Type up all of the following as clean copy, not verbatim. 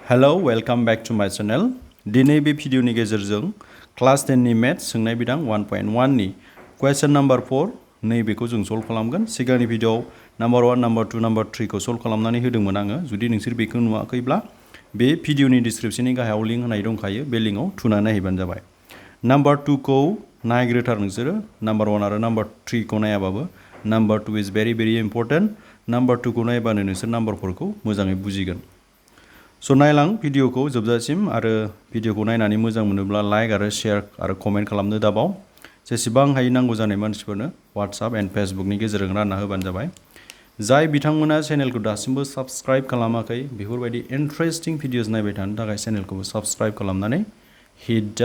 Hello, welcome back to my channel. दिनै बे भिडिअनि गेजेरजों क्लास 10 नि मैथ्स सोंनाय बिदां 1.1 नि क्वेश्चन नम्बर 4 नैबेखौ जों सल्व खालामगोन। सिगांनि भिडिअआव नम्बर 1, नम्बर 2, नम्बर 3 खौ सल्व खालामनानै होदोंमोन आङो। जुदि नोंसोर बेखौ नुवाखैब्ला बे भिडिअनि डिस्क्रिप्शननि गाहायाव लिंक होनाय दंखायो। बे लिंकआव थुनानै नायहैबानो जाबाय। नम्बर 2 खौ नायग्रोथार नोंसोरो। नम्बर 1 आरो नम्बर 3 खौ नायाबाबो नम्बर 2 इज very important। नम्बर 2 खौ नायबानो नोंसोर नम्बर 4 खौ मोजाङै बुजिगोन। स' नायलां भिडिअखौ जोबजासिम आरो भिडिअखौ नायनानै मोजां मोनोब्ला लाइक आरो शेयार आरो कमेन्ट खालामनो दाबाव। जेसेबां हायो नांगौ जानाय मानसिफोरनो WhatsApp एन्ड फेसबुकनि गेजेरजों रानना होबानो जाबाय। जाय बिथांमोना चेनेलखौ दासिमबो साबस्क्राइब खालामाखै बेफोरबायदि इन्टारेस्टिं भिडिअस नायबाय थानो थाखाय चेनेलखौ साबस्क्राइब खालामनानै हिट द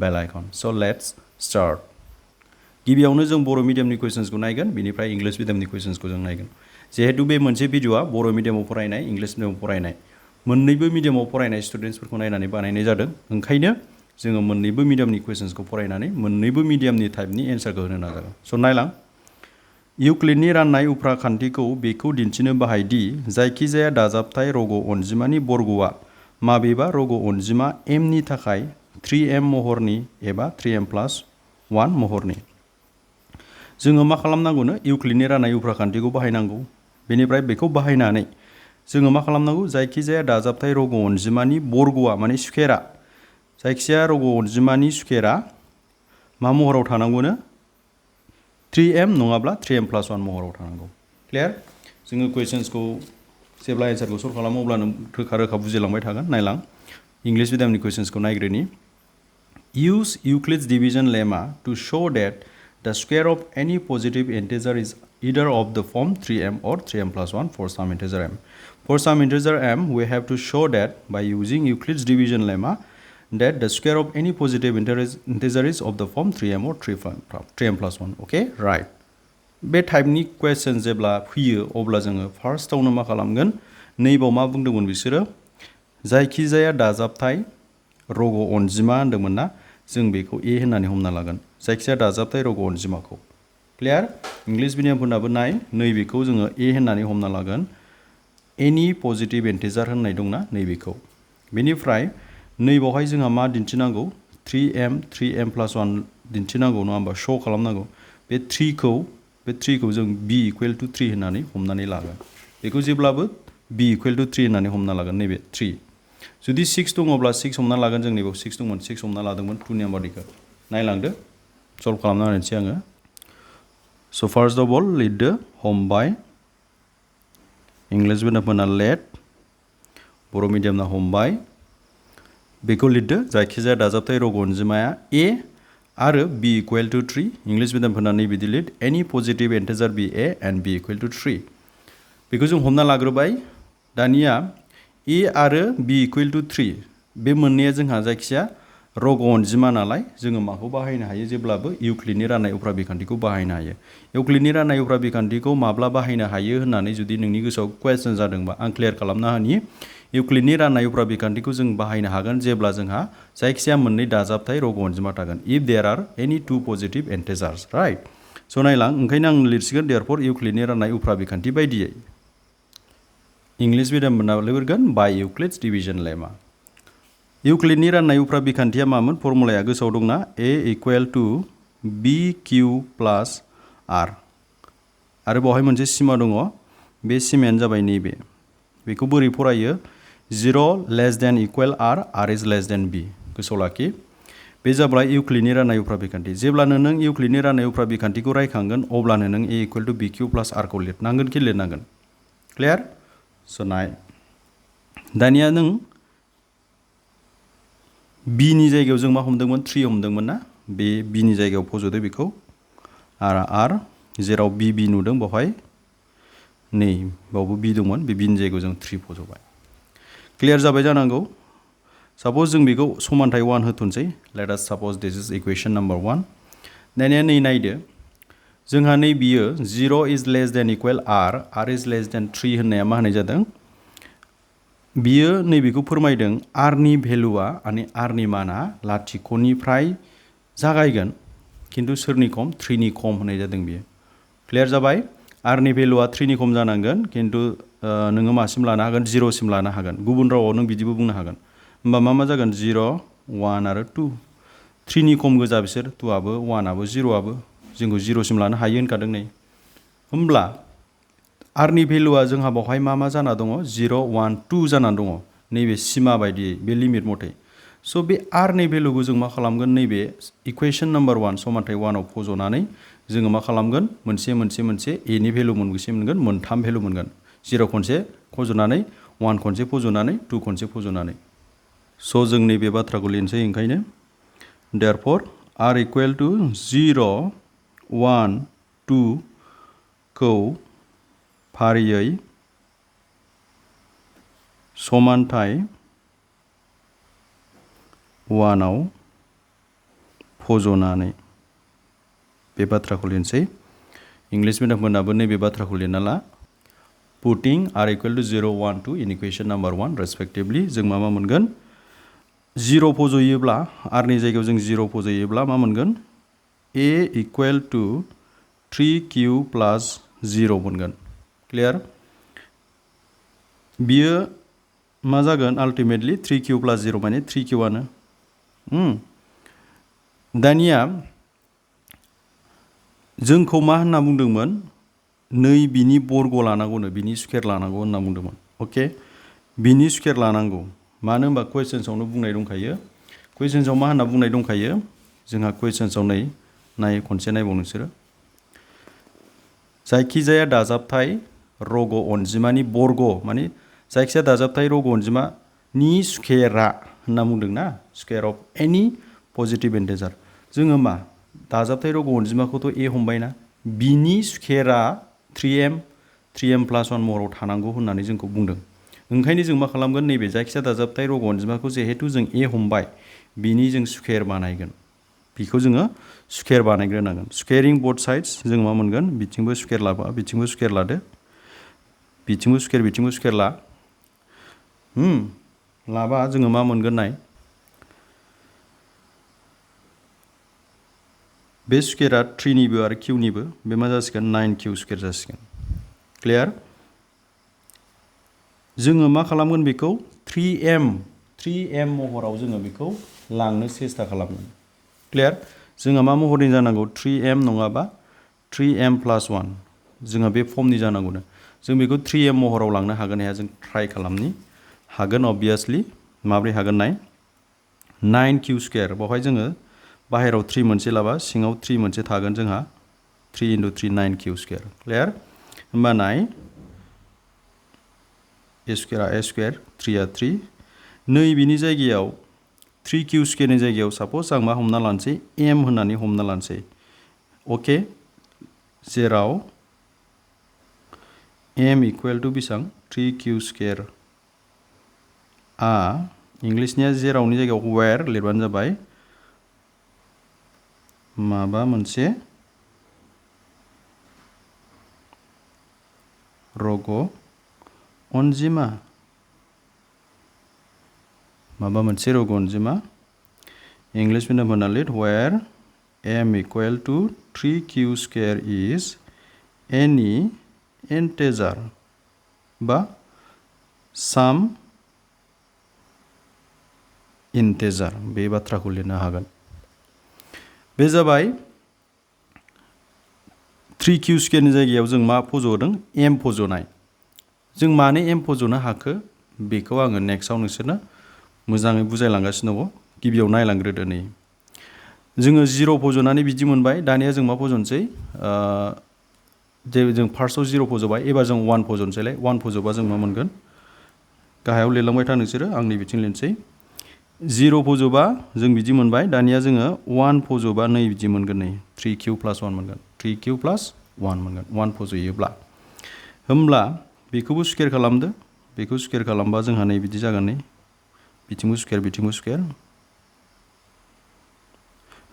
बेल आइकन। स' लेट्स स्टार्ट। गिबियावनो जों बर' मिडियामनि कुइसन्सखौ नायगोन, बेनिफ्राय इंलिश मिडियामनि कुइसन्सखौ जों नायगोन। जिहेतु बे मोनसे भिडिअआ बर' मिडियामाव फरायनाय, इंलिश मिडियामाव फरायनाय मोन्नैबो मिडियामाव फरायनाय स्टुडेन्ट्सफोरखौ नायनानै बानायनाय जादों। ओंखायनो जोङो मोन्नैबो मिडियामनि कुइसन्सखौ फरायनानै मोन्नैबो मिडियामनि टाइपनि एन्सारखौ होनो नाजागोन। स' नायलां इउक्लिडनि राननाय उफ्रा खान्थिखौ बेखौ दिन्थिनो बाहायदि जायखिजाया दाजाबथाय रग' अनजिमानि बर्गआ माबेबा रग' अनजिमा m नि थाखाय 3m महरनि एबा 3m+1 महरनि। जोङो मा खालामनांगौनो इउक्लिडनि राननाय उफ्रा खान्थिखौ बाहायनांगौ। बेनिफ्राय बेखौ बाहायनानै जोङो मा खालामनांगौ जायखिजाया दाजाबथाय रग' अनजिमानि बर्गआ माने स्कुवेरा, जायखिजाया रग' अनजिमानि स्कुवेरा मा महराव थानांगौनो 3m नङाब्ला 3m+1 महराव थानांगौ। क्लियार? जोङो कुइसन्सखौ जेब्ला एन्सारखौ सल्भ खालामो अब्ला नों रोखा बुजिलांबाय थागोन। नायलां English मिडियामनि कुइसन्सखौ नायग्रोनि। Use Euclid's division lemma to show that the square of any positive integer is either of the form 3m or 3m+1 for some integer m. For some integer m, we have to show that by using Euclid's division lemma that the square of any positive integer is of the form 3m or 3m+1. Okay, right. बे टाइपनि question जेब्ला फैयो अब्ला जोङो फार्स्टआवनो मा खालामगोन, नैबाव मा बुंदोंमोन बिसोरो जायखिजाया दाजाबथाय रग' अनजिमा होनदोंमोन ना, जों बेखौ ए होननानै हमना लागोन। जायखिजाया दाजाबथाय रग' अनजिमाखौ। क्लियार? इंलिश मिडियामफोरनाबो नाय, नैबेखौ जोङो ए होननानै हमना लागोन। एनि पजिटिभ इन्टिजार होननाय दंना नैबेखौ। बेनिफ्राय नैबावहाय जोंहा मा दिन्थिनांगौ 3m+1 दिन्थिनांगौ नङा होमबा, शो खालामनांगौ। बे 3खौ जों b = 3 होननानै हमनानै लागोन। बेखौ जेब्लाबो b = 3 होननानै हमना लागोन। नैबे 3 जुदि 6 दङब्ला 6 हमना लागोन। जों नैबाव 6 दंमोन, 6 हमना लादोंमोन 2 नाम्बारनिखौ। नायलांदो सल्भ खालामना होनोसै आङो। स' फार्स्ट अफ अल लिरदो हमबाय। इंलिश मिडियामफोरना लेट, बर' मिडियामना हमबाय। बेखौ लिरदो जायखिजाया दाजाबथाय रग' अनजिमाया a आरो b = 3। इंलिश मिडियामफोरना नैबिदि लिर एनि positive इन्टिजार b a and b = 3। बेखौ जों हमना लाग्रोबाय। दानिया a आरो b = 3 बे मोननैया जोंहा जायखिजाया रग' अनजिमा नालाय जोङो माखौ बाहायनो हायो, जेब्लाबो इउक्लिडनि राननाय उफ्रा बिखान्थिखौ बाहायनो हायो। इउक्लिडनि राननाय उफ्रा बिखान्थिखौ माब्ला बाहायनो हायो होननानै जुदि नोंनि गोसोआव कुवेश्चन जादोंबा आं क्लियार खालामना होनि। इउक्लिडनि राननाय उफ्रा बिखान्थिखौ जों बाहायनो हागोन जेब्ला जोंहा जायखिजाया मोननै दाजाबथाय रग' अनजिमा थागोन। If there are any two positive integers, right? स' नायलां ओंखायनो आं लिरसिगोन देयरफर इउक्लिडनि राननाय उफ्रा बिखान्थि बायदियै। इंलिश मिडियामफोरना लिरगोन बाय इउक्लिड्स डिभिजन लेमा। इउक्लिडनि राननाय उफ्रा बिखान्थिया मामोन? फर्मुलाया गोसोआव दंना? a = bq + r आरो बावहाय मोनसे सिमा दङ। बे सिमायानो जाबाय नैबे। बेखौ बोरै फरायो? 0 <= r, r <= b। गोसोआव लाखि। बे जाबाय इउक्लिडनि राननाय उफ्रा बिखान्थि। जेब्लानो नों इउक्लिडनि राननाय उफ्रा बिखान्थिखौ रायखांगोन अब्लानो नों a = bq + r खौ लिरनांगोन कि लिरनांगोन। क्लियार? स' नाय दानिया नों b नि जायगायाव जों मा हमदोंमोन? 3 हमदोंमोन ना? बे b नि जायगायाव फज'दो बेखौ r जेराव b नुदों बेवहाय नै बावबो b दंमोन, बे b नि जायगायाव जों 3 फज'बाय। क्लियार जाबाय जानांगौ। साप'ज जों बेखौ समानथाय 1 होथ'नोसै। लेट आस साप'ज दिस इज इकुवेशन नम्बर 1। दानिया नै नायदो जोंहा नै बियो 0 <= r, r <= 3 होननाया मा होनाय जादों? बियो नैबेखौ फोरमायदों r नि भेलुआ माने r नि माना लाथिख'निफ्राय जागायगोन, खिन्थु सोरनि खम? 3 नि खम होनाय जादों बियो। क्लियार जाबाय? r नि भेलुआ 3 नि खम जानांगोन, खिन्थु नोङो मासिम लानो हागोन 0 सिम लानो हागोन गुबुन रावाव नों बिदिबो बुंनो हागोन होमबा मा जागोन 0 1 आरो 2 3 नि खम गोजा बिसोर 2 आबो 1 आबो 0 आबो जोंखौ 0 सिम लानो हायो होनखादों नै होमब्ला r नि भेलुआ जोंहा बावहाय मा जाना दङ 0 1 2 जाना दङ नैबे सिमा बायदियै बे लिमिट मथे स' बे r नि भेलुखौ जों मा खालामगोन नैबे इकुवेशन नम्बर 1 समानथाय 1 आव फज'नानै जोङो मा खालामगोन मोनसे a नि भेलु मोनगोन मोनथाम भेलु मोनगोन 0 खनसे फज'नानै 1 खनसे फज'नानै 2 खनसे फज'नानै स' जों नैबे बाथ्राखौ लिरनोसै ओंखायनो therefore r equal to 0 1 2 खौ फारियै समानथाय 1 आव फज'नानै बे बाथ्राखौ लिरनोसै इंलिश मिडियामफोरनाबो नैबे बाथ्राखौ लिरना ला putting r equal to 0 1 2 in equation number 1 respectively जों मा मोनगोन 0 फज'योब्ला r नि जायगायाव जों 0 फज'योब्ला मा मोनगोन a equal to 3q plus 0 मोनगोन क्लियर बियो मा जागोन अल्टिमेटलि 3q plus 0 माने 3q आनो दानिया जोंखौ मा होनना बुंदोंमोन नै बिनि बर्ग लानांगौनो बिनि स्क्वायर लानांगौ होनना बुंदोंमोन अके बिनि स्क्वायर लानांगौ मानो होनबा कुवेश्चन्सआवनो बुंनाय दंखायो कुवेश्चन्सआव मा होनना बुंनाय दंखायो जोंहा कुवेश्चन्सआव नाय खनसे नायबाव नोंसोरो जायखिजाया दाजाबथाय रग अनजिमानि बर्ग माने जायखिजाया दाजाबथाय रग अनजिमानि स्क्वायरआ होनना बुंदोंना स्क्वायर अफ एनी पजिटिभ इन्टिजार जोङो मा दाजाबथाय रग अनजिमाखौथ' a हमबायना बिनि स्क्वायरआ 3m plus 1 महराव थानांगौ होननानै जोंखौ बुंदों ओंखायनो जों मा खालामगोन नैबे जायखिजाया दाजाबथाय रग अनजिमाखौ जिहेतु जों a हमबाय बिनि जों स्क्वायर बानायगोन बिखौ जोङो स्क्वायर बानायग्रोनांगोन स्क्वेयरिं बोथ साइड्स जों मा मोनगोन बिथिंबो स्क्वायर लाबा बिथिंबो स्क्वायर लादो बिथिंबो स्क्वायर ला लाबा जोङो मा मोनगोन नाय बे स्क्वायरआ 3 निबो आरो q निबो बे मा जासिगोन 9q स्क्वायर जासिगोन क्लियर जोङो मा खालामगोन बेखौ 3m महराव जोङो बेखौ लांनो सेस्था खालामगोन क्लियर जोंहा मा महरनि जानांगौ 3m नङाबा 3m plus 1 जोंहा बे फर्मनि जानांगौनो जों बेखौ 3m महराव लांनो हागोन हाया जों ट्राइ खालामनि हागोन अबभियासलि माब्रै हागोन नाय 9q स्क्वायर बावहाय जोङो बाहेराव 3 मोनसे लाबा सिङाव 3 मोनसे थागोन जोंहा 3 into 3 9q स्क्वायर क्लियर होमबा नाय a स्क्वायर 3 आ 3 नै बिनि जायगायाव 3q स्क्वायरनि जायगायाव साप'ज आं मा हमना लानोसै m होननानै हमना लानोसै अके जेराव m इक्वल टू बेसेबां 3q स्क्वायर आ इंलिशनिया जेरावनि जायगायाव वेर लिरबानो जाबाय माबा मोनसे रग अनजिमा इंलिश मिडियाम होना लिर वेर m equal to 3q square is any integer बा सम integer बे बाथ्राखौ लिरनो हागोन बे जाबाय 3q स्क्वायरनि जायगायाव जों मा फज'दों m फज'नाय जों मानो m फज'नो हाखो बेखौ आङो नेक्स्टआव नोंसोरनो मोजाङै बुजायलांगासिनो दङ गिबियाव नायलांग्रोदो नै जोङो 0 फज'नानै बिदि मोनबाय दानिया जों मा फज'नोसै जे जों फार्स्टआव 0 फज'बाय एबार जों 1 फज'नोसैलाय 1 फज'बा जों मा मोनगोन गाहायाव लिरलांबाय था नोंसोरो आंनि बिथिं लिरनोसै 0 फज'बा जों बिदि मोनबाय दानिया जोङो 1 फज'बा नै बिदि मोनगोन नै 3q plus 1 मोनगोन 3q plus 1 मोनगोन 1 फज'योब्ला होमब्ला बेखौबो स्क्वायर खालामदो बेखौ स्क्वायर खालामबा जोंहा नै बिदि जागोन नै बिथिंबो स्क्वायर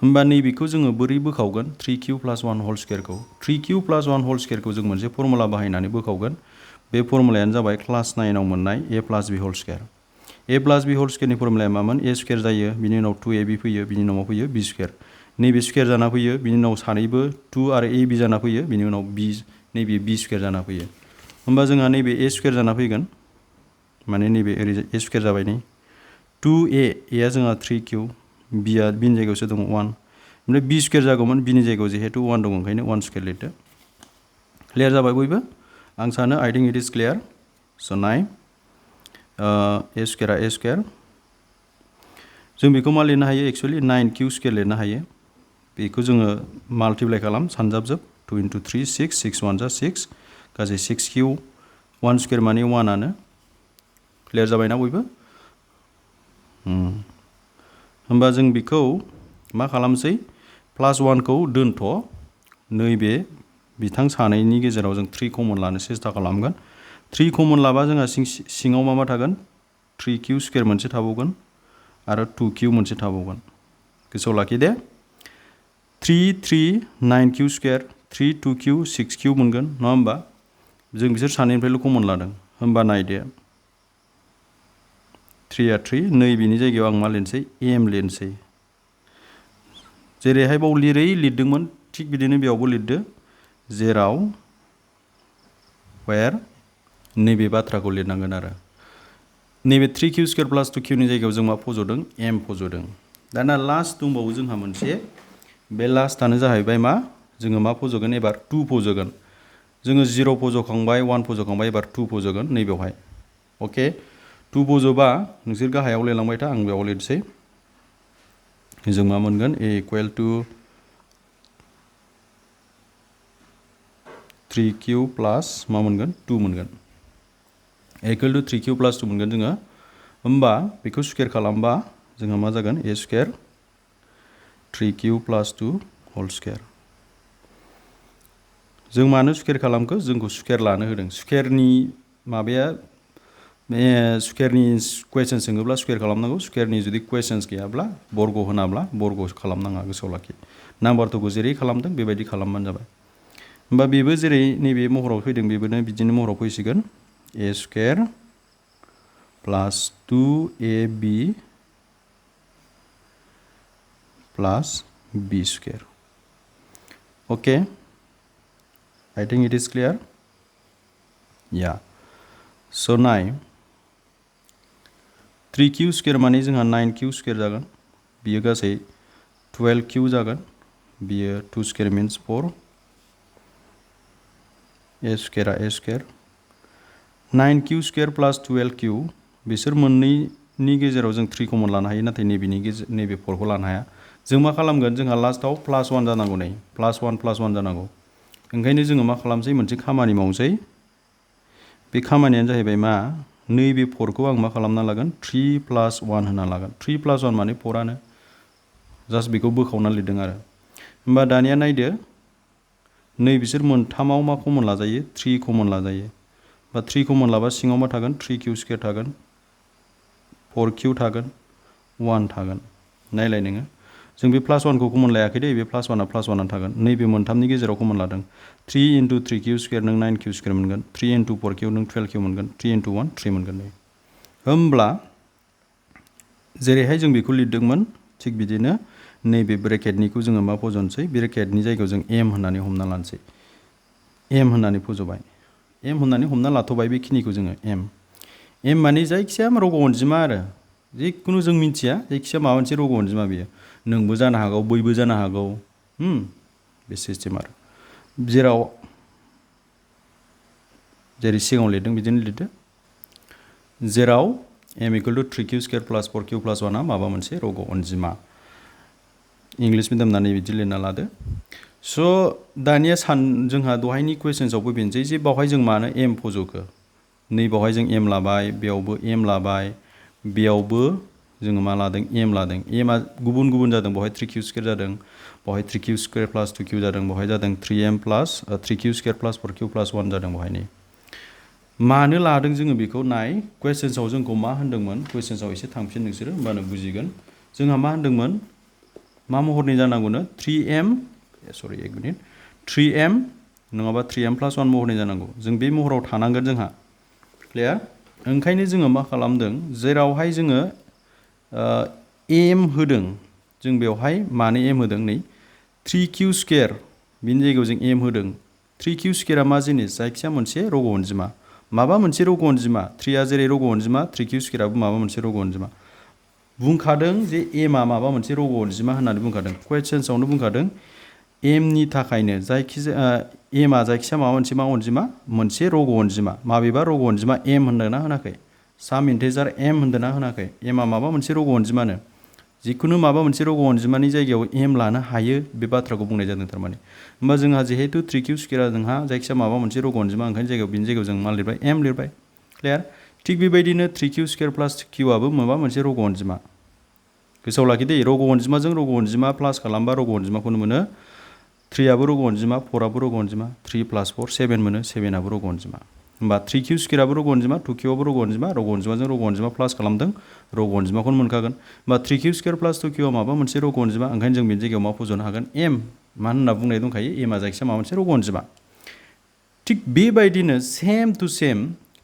होमबा नैबेखौ जोङो बोरै बोखावगोन 3q plus 1 whole squareखौ 3q plus 1 whole squareखौ जों मोनसे फर्मुला बाहायनानै बोखावगोन बे फर्मुलायानो जाबाय क्लास 9 आव मोननाय a plus b whole square a plus b whole squareनि फर्मुलाया मामोन a स्क्वायर जायो बिनि उनाव 2ab फैयो बिनि उनाव फैयो b स्क्वायर नैबे स्क्वायर जाना फैयो बिनि उनाव सानैबो 2 आरो ab जाना फैयो बिनि उनाव b नैबे b स्क्वायर जाना फैयो होमबा जोंहा नैबे a स्क्वायर जाना फैगोन माने नैबे ओरै a स्क्वायर जाबाय नै 2a a जोंहा 3q b आ b नि जायगायावसो दङ 1 ओमफ्राय b स्क्वायर जागौमोन b नि जायगायाव जिहेतु 1 दङ ओंखायनो 1 स्क्वायर लिरदो क्लियार जाबाय बयबो आं सानो I think it is clear so 9 a square a square जों बेखौ मा लिरनो हायो एक्चुअली 9q स्क्वायर लिरनो हायो बेखौ जोङो माल्टिप्लाइ खालाम सानजाबजोब 2 into 3 6 6 1 जा 6 गासै 6q 1 स्क्वायर माने 1 आनो क्लियार जाबायना बयबो होमबा जों बेखौ मा खालामसै +1 खौ दोनथ' नैबे बिथां सानैनि गेजेराव जों 3 कमन लानो सेस्था खालामगोन 3 कमन लाबा जोंहा सिङाव मा थागोन 3q स्क्वायर मोनसे थाबावगोन आरो 2q मोनसे थाबावगोन गोसोआव लाखि दे 3 3 9q स्क्वायर 3 2q 6q मोनगोन नङा होमबा जों बिसोर सानैनिफ्रायल' कमन लादों होमबा नायदो 3 आ 3 नैबेनि जायगायाव आं मा लिरनोसै m लिरनोसै जेरैहाय बाव लिरदोंमोन थिग बिदिनो बेयावबो लिरदो जेराव where नैबे बाथ्राखौ लिरनांगोन आरो नैबे 3q स्क्वायर + 2q नि जायगायाव जों मा फज'दों m फज'दों दाना लास्ट दंबावो जोंहा मोनसे बे लास्टआनो जाहैबाय मा जोङो मा फज'गोन एबार 2 फज'गोन जोङो 0 फज'खांबाय 1 फज'खांबाय एबार 2 फज'गोन नैबेवहाय अके 2 फज'बा नोंसोर गाहायाव लिरलांबाय था आं बेयाव लिरसै जों मा मोनगोन a = 3q प्लस मा मोनगोन 2 मोनगोन a = 3q + 2 मोनगोन जोङो होमबा बेखौ स्क्वायर खालामबा जोंहा मा जागोन a square 3q + 2 whole square जों मानो स्क्वायर खालामखो जोंखौ स्क्वायर लानो होदों स्क्वायरनि माबाया स्क्वायरनि कुएसचन सोङोब्ला स्क्वायर खालामनांगौ स्क्वायरनि जुदि कुएसचन्स गैयाब्ला बर्ग होनाब्ला बर्ग खालामनाङा गोसोआव लाखि नाम्बार थ'खौ जेरै खालामदों बेबायदि खालामबानो जाबाय होमबा बेबो जेरै नैबे महराव फैदों बेबोनो बिदिनो महराव फैसिगोन a square + 2ab + b square okay I think it is clear yeah so now 3q square माने जोंहा 9q स्क्वायर जागोन बियो गासै 12q जागोन बियो 2 square means 4 a square a square 9q square + 12q बिसोर मोननैनि गेजेराव जों 3 कमन लानो हायो नाथाय नैबे 4 खौ लानो हाया जों मा खालामगोन जोंहा लास्टआव +1 जानांगौ नै +1 जानांगौ ओंखायनो जोङो मा खालामसै मोनसे खामानि मावसै बे खामानियानो जाहैबाय मा नैबे 4 खौ आं मा खालामना लागोन 3 + 1 होना लागोन 3 + 1 माने 4 आनो जास्ट बेखौ बोखावना लिरदों आरो होमबा दानिया नायदो नै बिसोर मोनथामाव मा कमन लाजायो 3 कमन लाजायो बा 3 कमन लाबा सिङाव मा थागोन 3q स्क्वायर थागोन 4q थागोन 1 थागोन नायलाय नोङो जों बे +1 खौ कमन लायाखै दे बे +1 आ +1 आनो थागोन नैबे मोनथामनि गेजेराव कमन लादों 3 × 3q स्क्वायर नों 9q स्क्वायर मोनगोन 3 × 4q नों 12q मोनगोन 3 × 1 3 मोनगोन नै होमब्ला जेरैहाय जों बेखौ लिरदोंमोन थिग बिदिनो नैबे ब्रेकेटनिखौ जोङो मा फज'नोसै ब्रेकेटनि जायगायाव जों m होननानै हमना लानोसै m होननानै फज'बाय m होननानै हमना लाथ'बाय बेखिनिखौ जोङो m माने जायखिजाया रग' अनजिमा आरो जिखुनु जों मिथिया जायखिजाया माबा मोनसे रग' अनजिमा बियो नोंबो जानो हागौ बैबो जानो हागौ बे सिस्टेम आरो जेराव जेरै सिगाङाव लिरदों बिदिनो लिरदो जेराव m = 3q स्क्वायर + 4q + 1 आ माबा मोनसे रग' अनजिमा इंलिश मिडियाम होननानै बिदि लिरना लादो स' दानिया जोंहा दहायनि कुएसन्सआव फैफिनसै जे बावहाय जों मानो m फज'खो नै बावहाय जों m लाबाय बेयावबो m लाबाय बेयावबो जोङो मा लादों m लादों m आ गुबुन गुबुन जादों बावहाय 3q स्क्वायर जादों बावहाय 3q स्क्वायर + 2q जादों बावहाय जादों 3m + 3q स्क्वायर + 4q + 1 जादों बावहाय नै मानो लादों जोङो बेखौ नाय कुएसन्सआव जोंखौ मा होनदोंमोन कुएसन्सआव एसे थांफिन नोंसोरो होमबानो बुजिगोन जोंहा मा होनदोंमोन मा महरनि जानांगौनो 3m नङाबा 3m + 1 महरनि जानांगौ जों बे महराव थानांगोन जोंहा क्लियार ओंखायनो जोङो मा खालामदों जेरावहाय जोङो m होदों जों बेवहाय मानो m होदों नै 3q स्क्वायर बिनि जायगायाव जों m होदों 3q स्क्वायरआ मा जिनिस जायखिया मोनसे रग' अनजिमा माबा मोनसे रग' अनजिमा 3आ जेरै रग' अनजिमा 3q² आबो माबा मोनसे रग' अनजिमा बुंखादों जे mआ माबा मोनसे रग' अनजिमा होननानै बुंखादों क्वेश्चन्सआवनो बुंखादों m नि थाखायनो जायखिजाया mआ जायखिजाया माबा मोनसे मा अनजिमा मोनसे रग' अनजिमा माबेबा रग' अनजिमा m होनदोंना होनाखै साम इन्टिजार m होनदोंना होनाखै mआ माबा मोनसे रग' अनजिमानो जिखुनु माबा मोनसे रग' अनजिमानि जायगायाव m लानो हायो बे बाथ्राखौ बुंनाय जादों थारमाने होमबा जोंहा जिहेतु 3q² जोंहा जायखिजाया माबा मोनसे रग' अनजिमा ओंखायनो जायगायाव बिनि जायगायाव जों मा लिरबाय m लिरबाय क्लियार थिग बेबायदिनो 3q² प्लास q आबो माबा मोनसे रग' अनजिमा गोसोआव लाखिदे रग' अनजिमाजों रग' अनजिमा प्लास खालामबा रग' अनजिमाखौनो मोनो 3 आबो रग' अनजिमा 4 आबो रग' अनजिमा 3 + 4 7 मोनो 7 आबो रग' अनजिमा होमबा 3q² आबो रग' अनजिमा 2q आबो रग' अनजिमाजों रग' अनजिमा प्लास खालामदों रग' अनजिमाखौनो मोनखागोन होमबा 3q² प्लास 2q आ माबा मोनसे रग' अनजिमा ओंखायनो जों बेनि जायगायाव मा फज'नो हागोन m मानो होनना बुंनाय दंखायो mआ जायखिजाया माबा मोनसे रग' अनजिमा थिग बेबायदिनो सेम टु सेम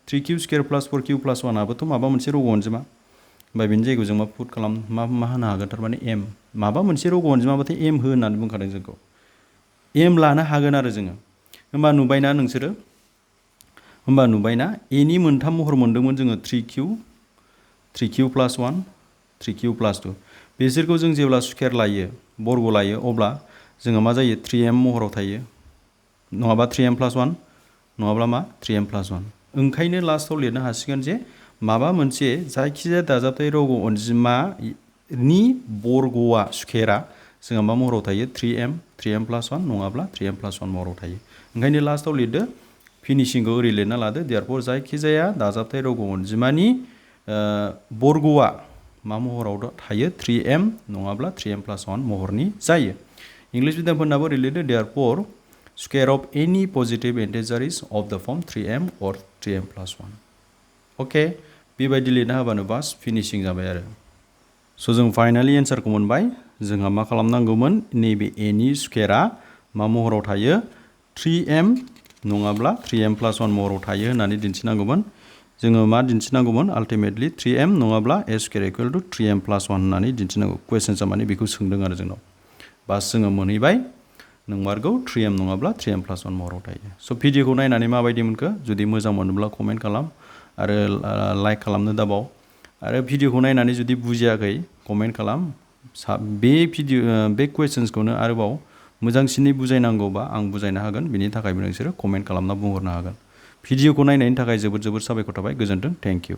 3q² प्लास 4q प्लास 1 आबोथ' माबा मोनसे रग' अनजिमा ओमफ्राय बेनि जायगायाव जों मा पुट खालाम मा होनो हागोन थारमाने m माबा मोनसे रग' अनजिमाबाथाय m हो होननानै बुंखादों जोंखौ m लानो हागोन आरो जोङो होमबा नुबायना नोंसोरो होमबा नुबायना a नि मोनथाम महर मोन्दोंमोन जोङो 3q प्लास 1 3q प्लास 2 बिसोरखौ जों जेब्ला स्कुवेर लायो बर्ग लायो अब्ला जोङो मा जायो 3m महराव थायो नङाबा 3m प्लास 1 नङाब्ला मा 3m प्लास 1 ओंखायनो लास्टआव लिरनो हासिगोन जे माबा मोनसे जायखिजाया दाजाबथाय रग' अनजिमानि बर्गआ स्कुवेरा जोंहा मा महराव थायो 3m प्लास 1 नङाब्ला 3m प्लास 1 महराव थायो ओंखायनो लास्टआव लिरदो फिनिशिंखौ ओरै लिरना लादो देयारफर जायखिजाया दाजाबथाय रग' अनजिमानि बर्गआ मा महराव थायो 3m नङाब्ला 3m प्लास 1 महरनि जायो इंलिश बिदामफोरनाबो ओरै लिरदो therefore square of any positive integer is of the form 3m or 3m plus 1 अके बेबायदि लिरना होबानो बास फिनिशिं जाबाय आरो स' जों फाइनालि एन्सारखौ मोनबाय जोंहा मा खालामनांगौमोन नैबे a नि स्कुवेरा मा महराव थायो 3m नङाब्ला 3m प्लास 1 महराव थायो होननानै दिन्थिनांगौमोन जोङो मा दिन्थिनांगौमोन आल्टिमेटलि 3m नङाब्ला a square equal to 3m plus 1 होननानै दिन्थिनांगौ कुवेश्चन्सआ माने बेखौ सोंदों आरो जोंनाव बास जोङो मोनहैबाय नंमारगौ 3m नङाब्ला 3m प्लास 1 महराव थायो स' भिडिअखौ नायनानै माबायदि मोनखो जुदि मोजां मोनोब्ला कमेन्ट खालाम आरो लाइक खालामनो दाबाव आरो भिडिअखौ नायनानै जुदि बुजियाखै कमेन्ट खालाम बे कुवेश्चन्सखौनो आरोबाव मोजांसिनै बुजायनांगौबा आं बुजायनो हागोन बिनि थाखायबो नोंसोरो कमेन्ट खालामना बुंहरनो हागोन भिडिअखौ नायनायनि थाखाय जोबोद जोबोद साबायखर थाबाय गोजोन्थों थेंक इउ